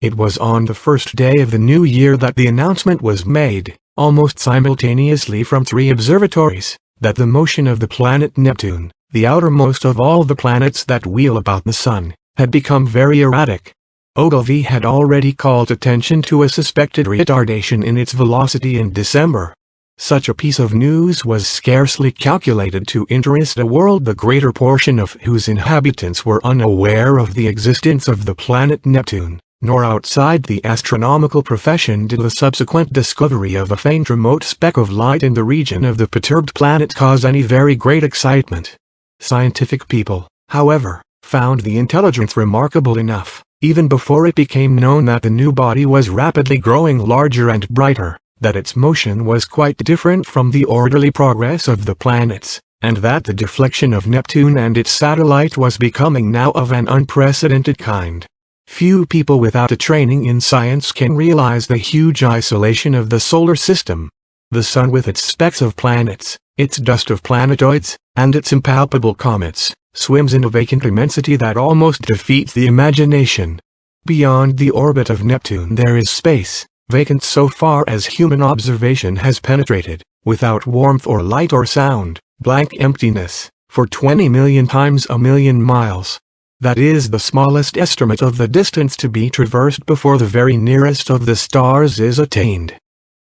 It was on the first day of the new year that the announcement was made, almost simultaneously from 3 observatories, that the motion of the planet Neptune, the outermost of all the planets that wheel about the Sun, had become very erratic. Ogilvy had already called attention to a suspected retardation in its velocity in December. Such a piece of news was scarcely calculated to interest a world the greater portion of whose inhabitants were unaware of the existence of the planet Neptune, nor outside the astronomical profession did the subsequent discovery of a faint remote speck of light in the region of the perturbed planet cause any very great excitement. Scientific people, however, found the intelligence remarkable enough, even before it became known that the new body was rapidly growing larger and brighter, that its motion was quite different from the orderly progress of the planets, and that the deflection of Neptune and its satellite was becoming now of an unprecedented kind. Few people without a training in science can realize the huge isolation of the solar system. The Sun with its specks of planets, its dust of planetoids, and its impalpable comets, swims in a vacant immensity that almost defeats the imagination. Beyond the orbit of Neptune there is space, vacant so far as human observation has penetrated, without warmth or light or sound, blank emptiness, for 20 million times a million miles. That is the smallest estimate of the distance to be traversed before the very nearest of the stars is attained.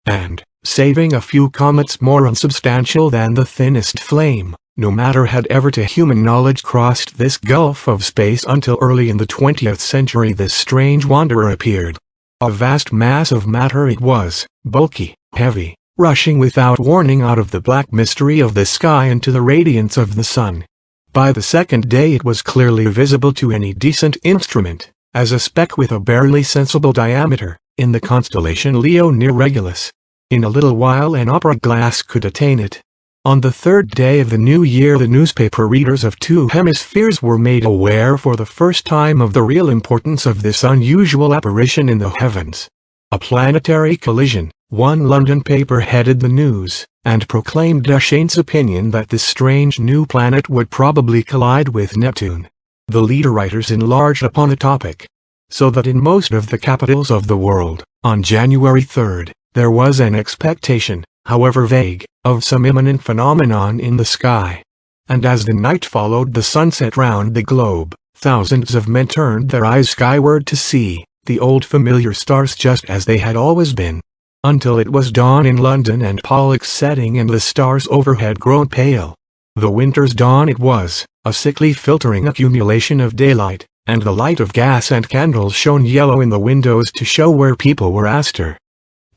And, saving a few comets more unsubstantial than the thinnest flame, no matter had ever to human knowledge crossed this gulf of space until early in the 20th century this strange wanderer appeared. A vast mass of matter it was, bulky, heavy, rushing without warning out of the black mystery of the sky into the radiance of the Sun. By the second day it was clearly visible to any decent instrument, as a speck with a barely sensible diameter, in the constellation Leo near Regulus. In a little while an opera glass could attain it. On the third day of the new year the newspaper readers of 2 hemispheres were made aware for the first time of the real importance of this unusual apparition in the heavens. A planetary collision, one London paper headed the news, and proclaimed Duchain's opinion that this strange new planet would probably collide with Neptune. The leader writers enlarged upon the topic, so that in most of the capitals of the world, on January 3rd, there was an expectation, however vague, of some imminent phenomenon in the sky. And as the night followed the sunset round the globe, thousands of men turned their eyes skyward to see the old familiar stars just as they had always been. Until it was dawn in London and Pollux setting and the stars overhead grown pale. The winter's dawn it was, a sickly filtering accumulation of daylight, and the light of gas and candles shone yellow in the windows to show where people were astir.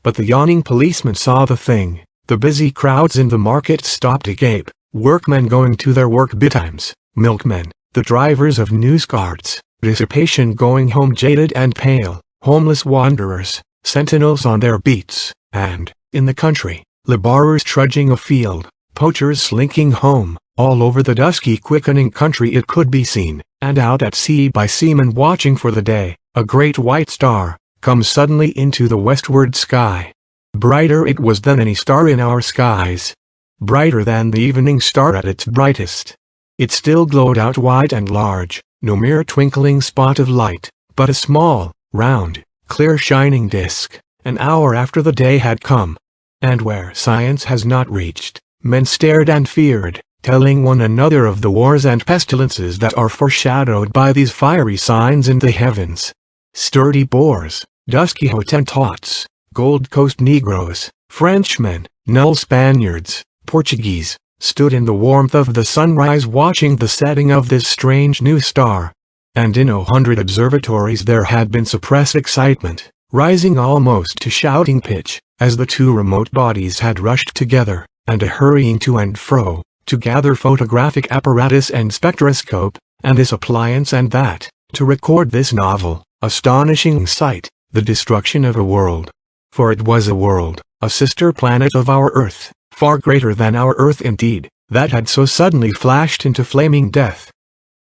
But the yawning policeman saw the thing, the busy crowds in the market stopped agape, workmen going to their work betimes, milkmen, the drivers of news carts, dissipation going home jaded and pale, homeless wanderers, sentinels on their beats, and, in the country, labourers trudging afield, poachers slinking home. All over the dusky quickening country it could be seen, and out at sea by seamen watching for the day, a great white star, come suddenly into the westward sky. Brighter it was than any star in our skies. Brighter than the evening star at its brightest. It still glowed out wide and large, no mere twinkling spot of light, but a small, round, clear shining disk, an hour after the day had come. And where science has not reached, men stared and feared, telling one another of the wars and pestilences that are foreshadowed by these fiery signs in the heavens. Sturdy Boers, dusky Hottentots, Gold Coast Negroes, Frenchmen, Null Spaniards, Portuguese, stood in the warmth of the sunrise watching the setting of this strange new star. And in 100 observatories there had been suppressed excitement, rising almost to shouting pitch, as the 2 remote bodies had rushed together, and a hurrying to and fro, to gather photographic apparatus and spectroscope, and this appliance and that, to record this novel, astonishing sight, the destruction of a world. For it was a world, a sister planet of our Earth, far greater than our Earth indeed, that had so suddenly flashed into flaming death.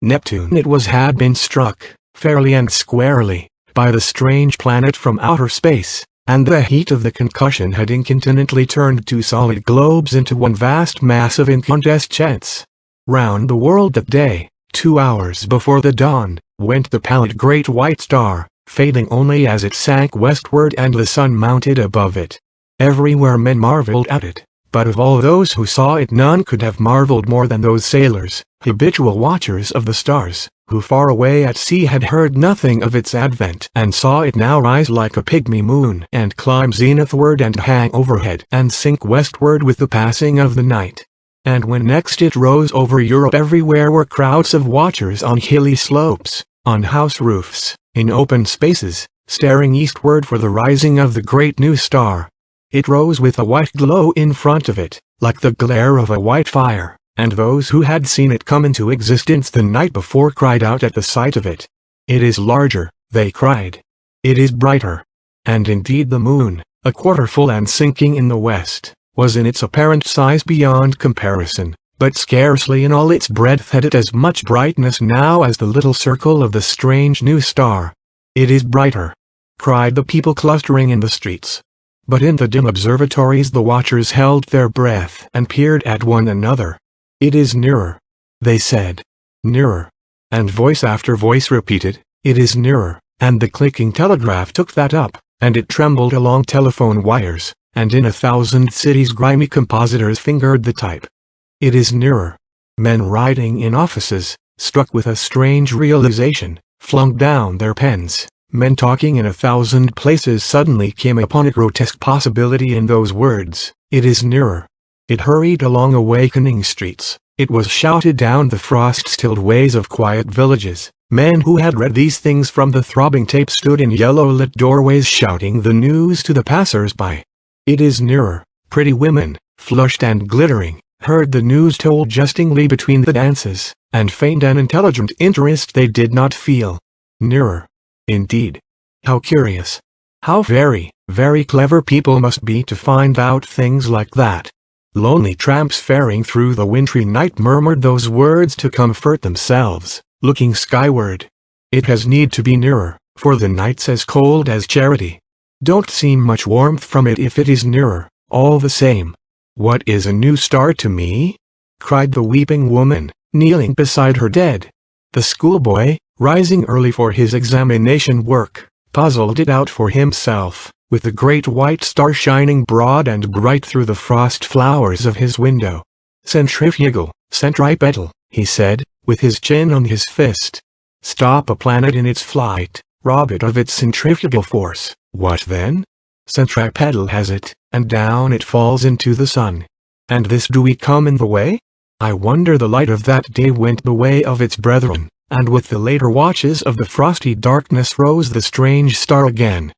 Neptune it was had been struck, fairly and squarely, by the strange planet from outer space, and the heat of the concussion had incontinently turned 2 solid globes into one vast mass of incandescence. Round the world that day, 2 hours before the dawn, went the pallid great white star, fading only as it sank westward and the sun mounted above it. Everywhere men marveled at it, but of all those who saw it none could have marveled more than those sailors, habitual watchers of the stars, who far away at sea had heard nothing of its advent and saw it now rise like a pygmy moon and climb zenithward and hang overhead and sink westward with the passing of the night. And when next it rose over Europe, everywhere were crowds of watchers on hilly slopes, on house roofs, in open spaces, staring eastward for the rising of the great new star. It rose with a white glow in front of it, like the glare of a white fire, and those who had seen it come into existence the night before cried out at the sight of it. "It is larger," they cried. "It is brighter." And indeed the moon, a quarter full and sinking in the west, was in its apparent size beyond comparison, but scarcely in all its breadth had it as much brightness now as the little circle of the strange new star. "It is brighter," cried the people clustering in the streets. But in the dim observatories the watchers held their breath and peered at one another. "It is nearer," they said. "Nearer." And voice after voice repeated, "It is nearer," and the clicking telegraph took that up, and it trembled along telephone wires, and in 1,000 cities grimy compositors fingered the type. "It is nearer." Men writing in offices, struck with a strange realization, flung down their pens. Men talking in 1,000 places suddenly came upon a grotesque possibility in those words, "It is nearer." It hurried along awakening streets, it was shouted down the frost-stilled ways of quiet villages. Men who had read these things from the throbbing tape stood in yellow-lit doorways shouting the news to the passers-by. "It is nearer." Pretty women, flushed and glittering, heard the news told jestingly between the dances, and feigned an intelligent interest they did not feel. Nearer. Indeed. How curious. How very, very clever people must be to find out things like that. Lonely tramps faring through the wintry night murmured those words to comfort themselves, looking skyward. It has need to be nearer, for the night's as cold as charity. Don't see much warmth from it if it is nearer, all the same. "What is a new star to me?" cried the weeping woman, kneeling beside her dead. The schoolboy, rising early for his examination work, puzzled it out for himself, with the great white star shining broad and bright through the frost flowers of his window. "Centrifugal, centripetal," he said, with his chin on his fist. "Stop a planet in its flight, rob it of its centrifugal force, what then? Centripetal has it, and down it falls into the sun. And this do we come in the way? I wonder the light of that day went the way of its brethren, and with the later watches of the frosty darkness rose the strange star again.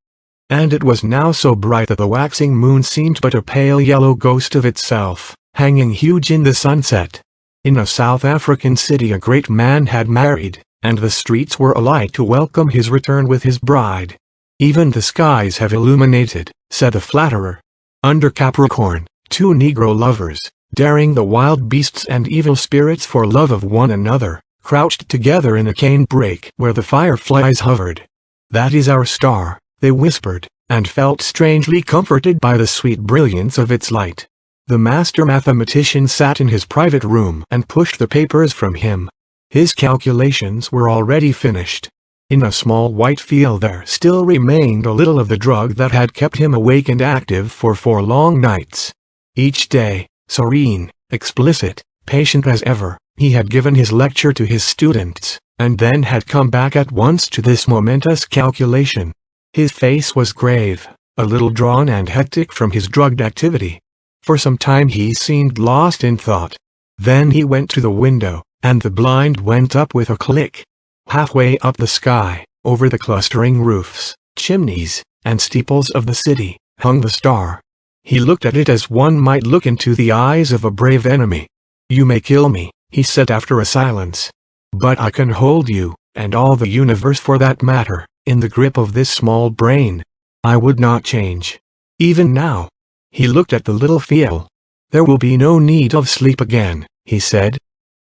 And it was now so bright that the waxing moon seemed but a pale yellow ghost of itself, hanging huge in the sunset. In a South African city a great man had married, and the streets were alight to welcome his return with his bride. "Even the skies have illuminated," said the flatterer. Under Capricorn, two Negro lovers, daring the wild beasts and evil spirits for love of one another, crouched together in a cane brake where the fireflies hovered. "That is our star," they whispered, and felt strangely comforted by the sweet brilliance of its light. The master mathematician sat in his private room and pushed the papers from him. His calculations were already finished. In a small white field there still remained a little of the drug that had kept him awake and active for 4 long nights. Each day, serene, explicit, patient as ever, he had given his lecture to his students, and then had come back at once to this momentous calculation. His face was grave, a little drawn and hectic from his drugged activity. For some time he seemed lost in thought. Then he went to the window, and the blind went up with a click. Halfway up the sky, over the clustering roofs, chimneys, and steeples of the city, hung the star. He looked at it as one might look into the eyes of a brave enemy. "You may kill me," he said after a silence. "But I can hold you, and all the universe for that matter, in the grip of this small brain. I would not change. Even now." He looked at the little phial. "There will be no need of sleep again," he said.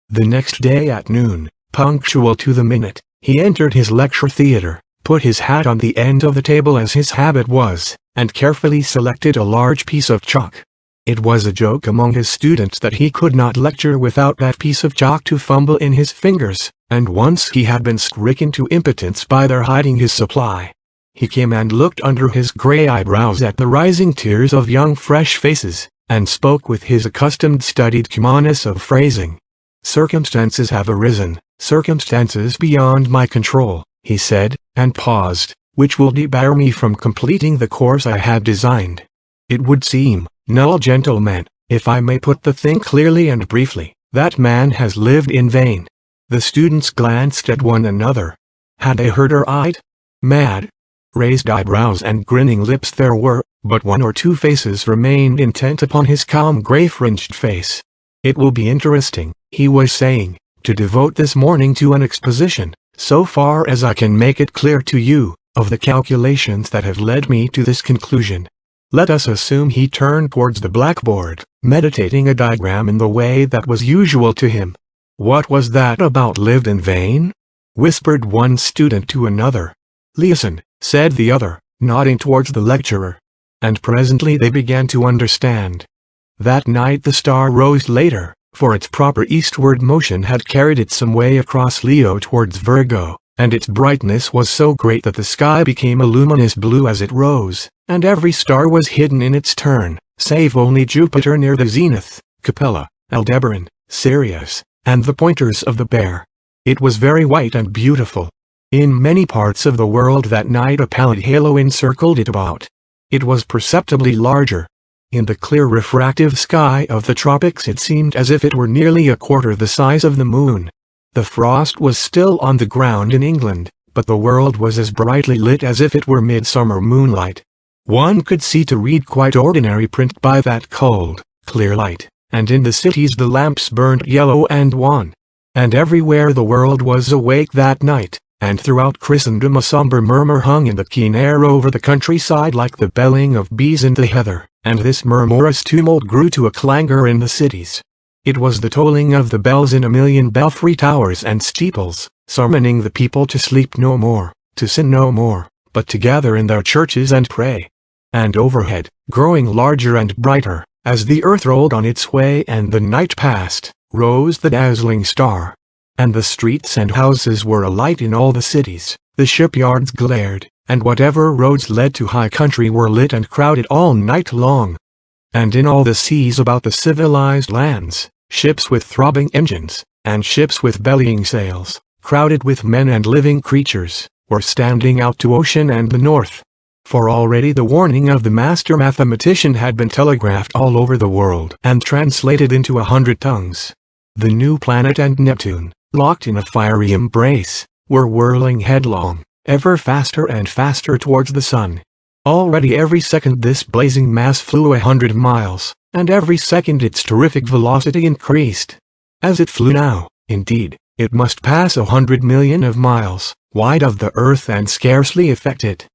The next day at noon, punctual to the minute, he entered his lecture theater, put his hat on the end of the table as his habit was, and carefully selected a large piece of chalk. It was a joke among his students that he could not lecture without that piece of chalk to fumble in his fingers, and once he had been stricken to impotence by their hiding his supply. He came and looked under his grey eyebrows at the rising tiers of young fresh faces, and spoke with his accustomed studied cumaness of phrasing. "Circumstances have arisen, circumstances beyond my control," he said, and paused, "which will debar me from completing the course I had designed. It would seem, noble gentlemen, if I may put the thing clearly and briefly, that man has lived in vain." The students glanced at one another. Had they heard aright? Mad? Raised eyebrows and grinning lips there were, but one or two faces remained intent upon his calm grey-fringed face. "It will be interesting," he was saying, "to devote this morning to an exposition, so far as I can make it clear to you, of the calculations that have led me to this conclusion. Let us assume he turned towards the blackboard, meditating a diagram in the way that was usual to him. What was that about lived in vain?" whispered one student to another. "Listen," said the other, nodding towards the lecturer. And presently they began to understand. That night the star rose later, for its proper eastward motion had carried it some way across Leo towards Virgo, and its brightness was so great that the sky became a luminous blue as it rose, and every star was hidden in its turn, save only Jupiter near the zenith, Capella, Aldebaran, Sirius, and the pointers of the Bear. It was very white and beautiful. In many parts of the world that night a pallid halo encircled it about. It was perceptibly larger. In the clear refractive sky of the tropics it seemed as if it were nearly a quarter the size of the moon. The frost was still on the ground in England, but the world was as brightly lit as if it were midsummer moonlight. One could see to read quite ordinary print by that cold, clear light, and in the cities the lamps burned yellow and wan. And everywhere the world was awake that night, and throughout Christendom a somber murmur hung in the keen air over the countryside like the belling of bees in the heather, and this murmurous tumult grew to a clangor in the cities. It was the tolling of the bells in a million belfry towers and steeples, summoning the people to sleep no more, to sin no more, but to gather in their churches and pray. And overhead, growing larger and brighter, as the earth rolled on its way and the night passed, rose the dazzling star. And the streets and houses were alight in all the cities, the shipyards glared, and whatever roads led to high country were lit and crowded all night long. And in all the seas about the civilized lands, ships with throbbing engines, and ships with bellying sails, crowded with men and living creatures, were standing out to ocean and the north. For already the warning of the master mathematician had been telegraphed all over the world and translated into 100 tongues. The new planet and Neptune, locked in a fiery embrace, were whirling headlong, ever faster and faster towards the sun. Already every second this blazing mass flew 100 miles, and every second its terrific velocity increased. As it flew now, indeed, it must pass 100 million of miles wide of the earth and scarcely affect it.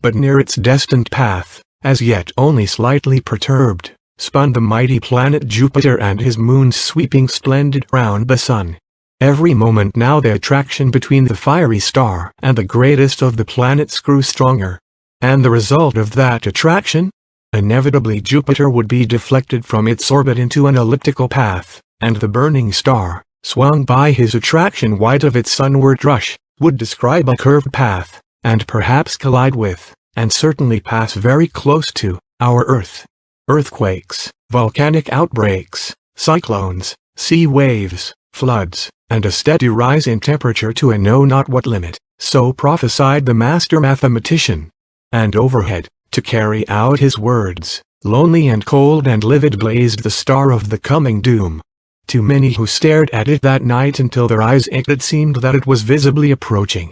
But near its destined path, as yet only slightly perturbed, spun the mighty planet Jupiter and his moons sweeping splendid round the sun. Every moment now the attraction between the fiery star and the greatest of the planets grew stronger. And the result of that attraction? Inevitably Jupiter would be deflected from its orbit into an elliptical path, and the burning star, swung by his attraction wide of its sunward rush, would describe a curved path, and perhaps collide with, and certainly pass very close to, our Earth. Earthquakes, volcanic outbreaks, cyclones, sea waves, floods, and a steady rise in temperature to a know-not-what limit, so prophesied the master mathematician. And overhead, to carry out his words, lonely and cold and livid blazed the star of the coming doom. To many who stared at it that night until their eyes ached it seemed that it was visibly approaching.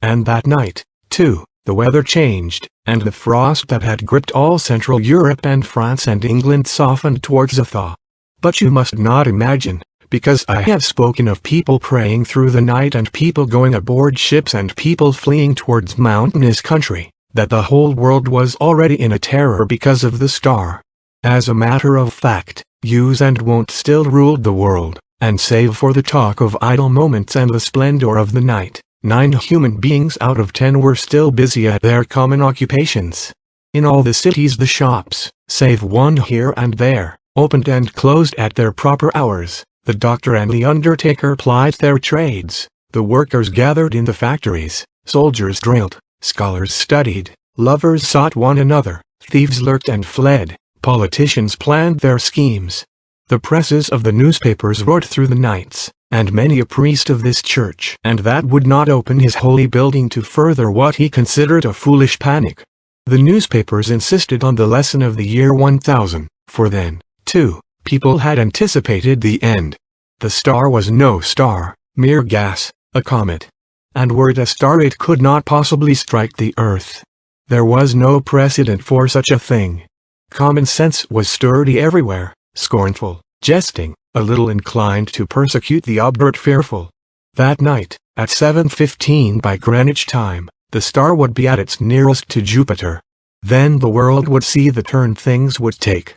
And that night, too, the weather changed, and the frost that had gripped all Central Europe and France and England softened towards a thaw. But you must not imagine, because I have spoken of people praying through the night and people going aboard ships and people fleeing towards mountainous country, that the whole world was already in a terror because of the star. As a matter of fact, use and wont still ruled the world, and save for the talk of idle moments and the splendor of the night, 9 human beings out of 10 were still busy at their common occupations. In all the cities the shops, save one here and there, opened and closed at their proper hours. The doctor and the undertaker plied their trades, the workers gathered in the factories, soldiers drilled, scholars studied, lovers sought one another, thieves lurked and fled, politicians planned their schemes. The presses of the newspapers roared through the nights, and many a priest of this church and that would not open his holy building to further what he considered a foolish panic. The newspapers insisted on the lesson of the year 1000, for then, too, people had anticipated the end. The star was no star, mere gas, a comet. And were it a star it could not possibly strike the earth. There was no precedent for such a thing. Common sense was sturdy everywhere, scornful, jesting, a little inclined to persecute the obdurate fearful. That night, at 7:15 by Greenwich time, the star would be at its nearest to Jupiter. Then the world would see the turn things would take.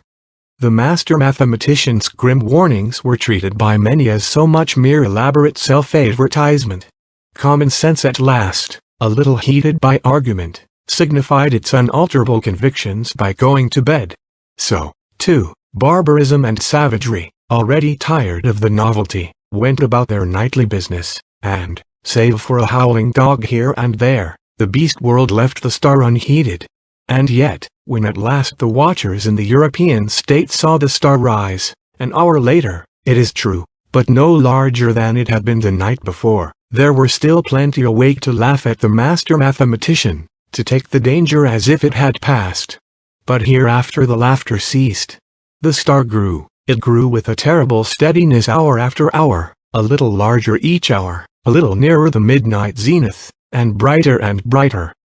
The master mathematician's grim warnings were treated by many as so much mere elaborate self-advertisement. Common sense at last, a little heated by argument, signified its unalterable convictions by going to bed. So, too, barbarism and savagery, already tired of the novelty, went about their nightly business, and, save for a howling dog here and there, the beast world left the star unheeded. And yet, when at last the watchers in the European states saw the star rise, an hour later, it is true, but no larger than it had been the night before, there were still plenty awake to laugh at the master mathematician, to take the danger as if it had passed. But hereafter the laughter ceased. The star grew, it grew with a terrible steadiness hour after hour, a little larger each hour, a little nearer the midnight zenith, and brighter,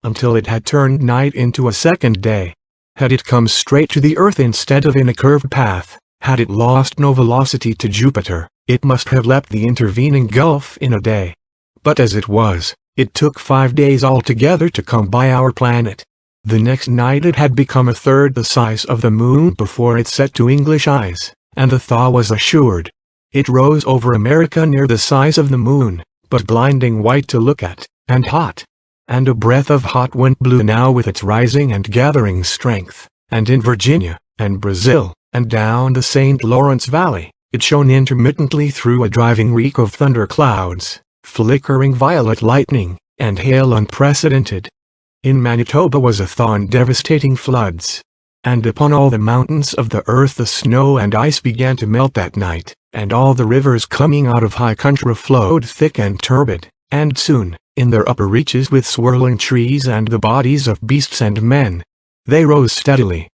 until it had turned night into a second day. Had it come straight to the earth instead of in a curved path, had it lost no velocity to Jupiter, it must have leapt the intervening gulf in a day. But as it was, it took 5 days altogether to come by our planet. The next night it had become a third the size of the moon before it set to English eyes, and the thaw was assured. It rose over America near the size of the moon, but blinding white to look at, and hot. And a breath of hot wind blew now with its rising and gathering strength, and in Virginia, and Brazil, and down the St. Lawrence Valley, it shone intermittently through a driving reek of thunder clouds, flickering violet lightning, and hail unprecedented. In Manitoba was a thaw and devastating floods. And upon all the mountains of the earth the snow and ice began to melt that night, and all the rivers coming out of high country flowed thick and turbid, and soon, in their upper reaches with swirling trees and the bodies of beasts and men, they rose steadily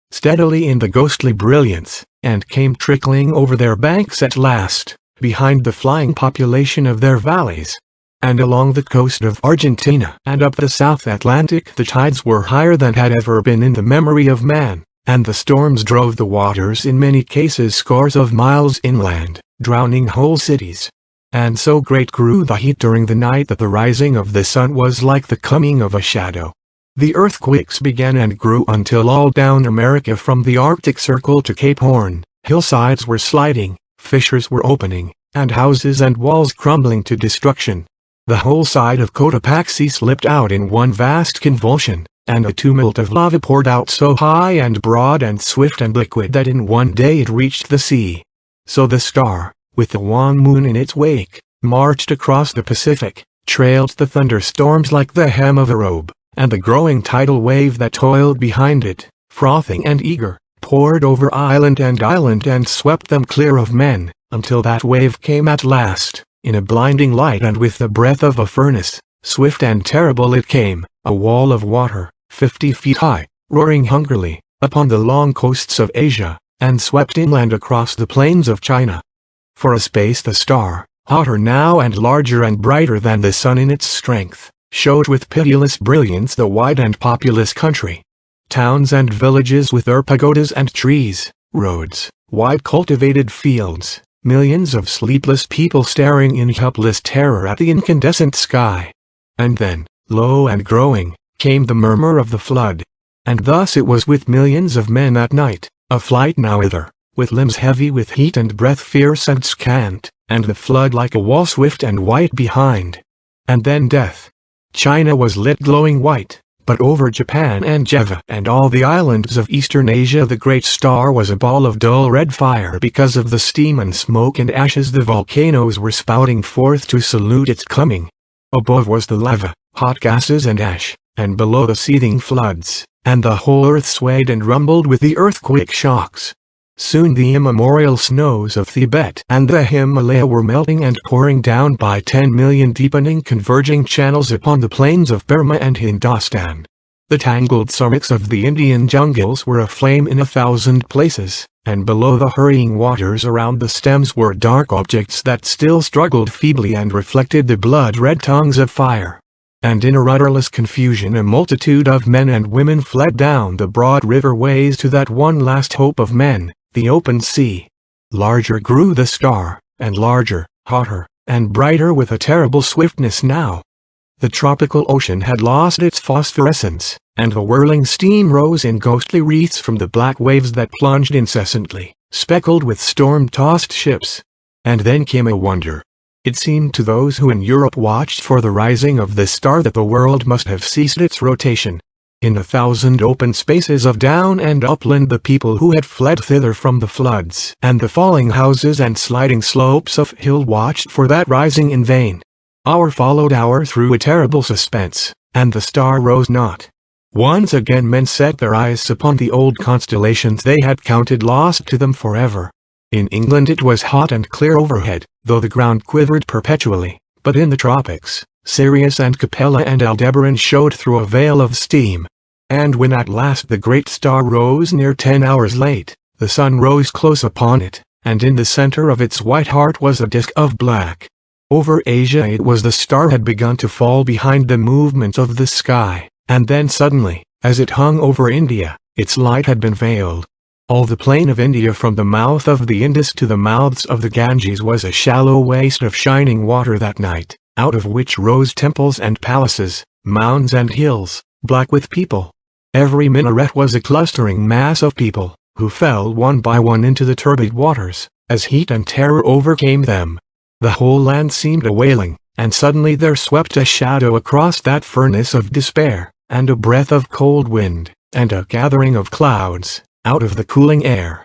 in the ghostly brilliance, and came trickling over their banks at last, behind the flying population of their valleys. And along the coast of Argentina and up the South Atlantic the tides were higher than had ever been in the memory of man, and the storms drove the waters in many cases scores of miles inland, drowning whole cities. And so great grew the heat during the night that the rising of the sun was like the coming of a shadow. The earthquakes began and grew until all down America from the Arctic Circle to Cape Horn, hillsides were sliding, fissures were opening, and houses and walls crumbling to destruction. The whole side of Cotopaxi slipped out in one vast convulsion, and a tumult of lava poured out so high and broad and swift and liquid that in one day it reached the sea. So the star, with the wan moon in its wake, marched across the Pacific, trailed the thunderstorms like the hem of a robe, and the growing tidal wave that toiled behind it, frothing and eager, poured over island and swept them clear of men, until that wave came at last, in a blinding light and with the breath of a furnace. Swift and terrible it came, a wall of water, 50 feet high, roaring hungrily, upon the long coasts of Asia, and swept inland across the plains of China. For a space the star, hotter now and larger and brighter than the sun in its strength, showed with pitiless brilliance the wide and populous country. Towns and villages with their pagodas and trees, roads, wide cultivated fields, millions of sleepless people staring in helpless terror at the incandescent sky. And then, low and growing, came the murmur of the flood. And thus it was with millions of men that night, a flight now hither, with limbs heavy with heat and breath fierce and scant, and the flood like a wall swift and white behind. And then death. China was lit glowing white, But over Japan and Java and all the islands of Eastern Asia the great star was a ball of dull red fire because of the steam and smoke and ashes the volcanoes were spouting forth to salute its coming. Above was the lava, hot gases and ash, and below the seething floods, and the whole earth swayed and rumbled with the earthquake shocks. Soon the immemorial snows of Tibet and the Himalaya were melting and pouring down by 10 million deepening converging channels upon the plains of Burma and Hindustan. The tangled summits of the Indian jungles were aflame in 1,000 places, and below the hurrying waters around the stems were dark objects that still struggled feebly and reflected the blood-red tongues of fire. And in a rudderless confusion a multitude of men and women fled down the broad riverways to that one last hope of men, the open sea. Larger grew the star, and larger, hotter, and brighter with a terrible swiftness now. The tropical ocean had lost its phosphorescence, and the whirling steam rose in ghostly wreaths from the black waves that plunged incessantly, speckled with storm-tossed ships. And then came a wonder. It seemed to those who in Europe watched for the rising of this star that the world must have ceased its rotation. In 1,000 open spaces of down and upland the people who had fled thither from the floods and the falling houses and sliding slopes of hill watched for that rising in vain. Hour followed hour through a terrible suspense, and the star rose not. Once again men set their eyes upon the old constellations they had counted lost to them forever. In England it was hot and clear overhead, though the ground quivered perpetually, but in the tropics, Sirius and Capella and Aldebaran showed through a veil of steam. And when at last the great star rose near 10 hours late, the sun rose close upon it, and in the center of its white heart was a disk of black. Over Asia it was the star had begun to fall behind the movement of the sky, and then suddenly, as it hung over India, its light had been veiled. All the plain of India from the mouth of the Indus to the mouths of the Ganges was a shallow waste of shining water that night, out of which rose temples and palaces, mounds and hills, black with people. Every minaret was a clustering mass of people, who fell one by one into the turbid waters, as heat and terror overcame them. The whole land seemed a wailing, and suddenly there swept a shadow across that furnace of despair, and a breath of cold wind, and a gathering of clouds, out of the cooling air.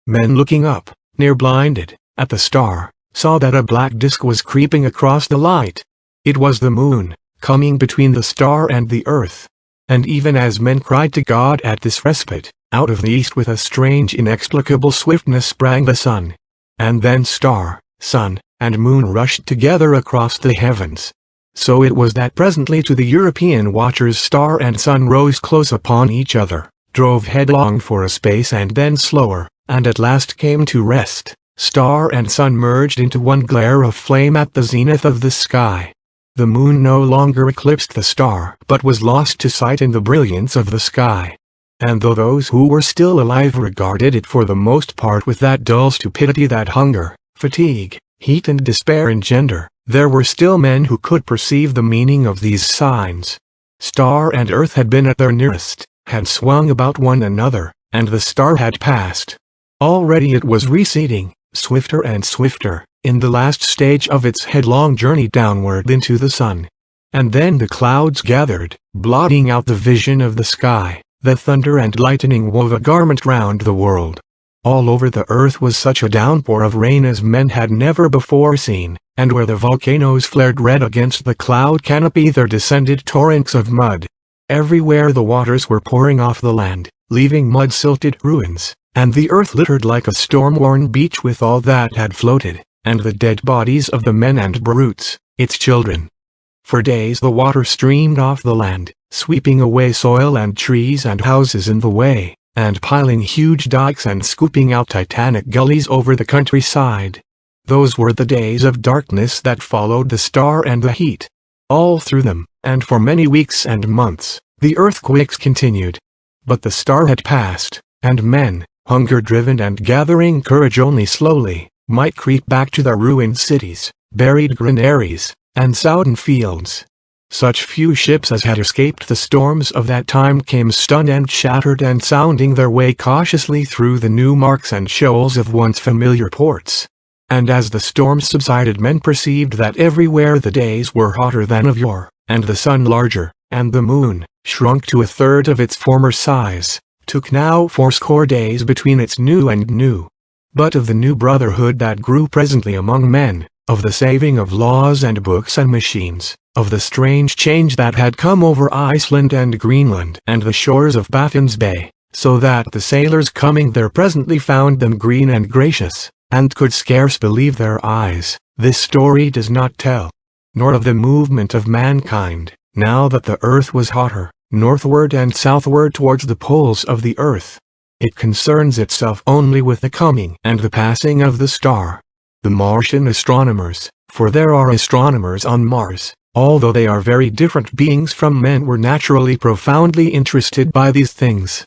Men looking up, near blinded, at the star, saw that a black disk was creeping across the light. It was the moon, coming between the star and the earth. And even as men cried to God at this respite, out of the east with a strange inexplicable swiftness sprang the sun. And then star, sun, and moon rushed together across the heavens. So it was that presently to the European watchers star and sun rose close upon each other, drove headlong for a space and then slower, and at last came to rest. Star and sun merged into one glare of flame at the zenith of the sky. The moon no longer eclipsed the star but was lost to sight in the brilliance of the sky. And though those who were still alive regarded it for the most part with that dull stupidity that hunger, fatigue, heat and despair engender, there were still men who could perceive the meaning of these signs. Star and earth had been at their nearest, had swung about one another, and the star had passed. Already it was receding, swifter and swifter, in the last stage of its headlong journey downward into the sun. And then the clouds gathered, blotting out the vision of the sky. The thunder and lightning wove a garment round the world. All over the earth was such a downpour of rain as men had never before seen, and where the volcanoes flared red against the cloud canopy there descended torrents of mud. Everywhere the waters were pouring off the land, leaving mud-silted ruins, and the earth littered like a storm-worn beach with all that had floated, and the dead bodies of the men and brutes, its children. For days the water streamed off the land, sweeping away soil and trees and houses in the way, and piling huge dikes and scooping out titanic gullies over the countryside. Those were the days of darkness that followed the star and the heat. All through them, and for many weeks and months, the earthquakes continued. But the star had passed, and men, hunger-driven and gathering courage only slowly, might creep back to their ruined cities, buried granaries, and sodden fields. Such few ships as had escaped the storms of that time came stunned and shattered and sounding their way cautiously through the new marks and shoals of once familiar ports. And as the storms subsided men perceived that everywhere the days were hotter than of yore, and the sun larger, and the moon, shrunk to a third of its former size, took now 80 days between its new and new. But of the new brotherhood that grew presently among men, of the saving of laws and books and machines, of the strange change that had come over Iceland and Greenland and the shores of Baffin's Bay, so that the sailors coming there presently found them green and gracious, and could scarce believe their eyes, this story does not tell. Nor of the movement of mankind, now that the earth was hotter, northward and southward towards the poles of the earth. It concerns itself only with the coming and the passing of the star. The Martian astronomers, for there are astronomers on Mars, although they are very different beings from men, were naturally profoundly interested by these things.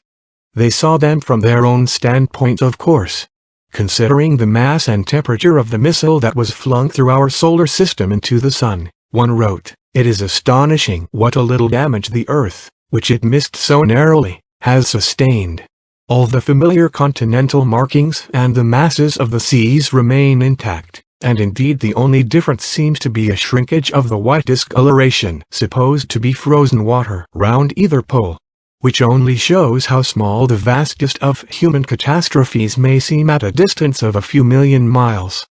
They saw them from their own standpoint, of course. Considering the mass and temperature of the missile that was flung through our solar system into the sun, one wrote, "It is astonishing what a little damage the Earth, which it missed so narrowly, has sustained. All the familiar continental markings and the masses of the seas remain intact, and indeed the only difference seems to be a shrinkage of the white discoloration supposed to be frozen water round either pole, which only shows how small the vastest of human catastrophes may seem at a distance of a few million miles.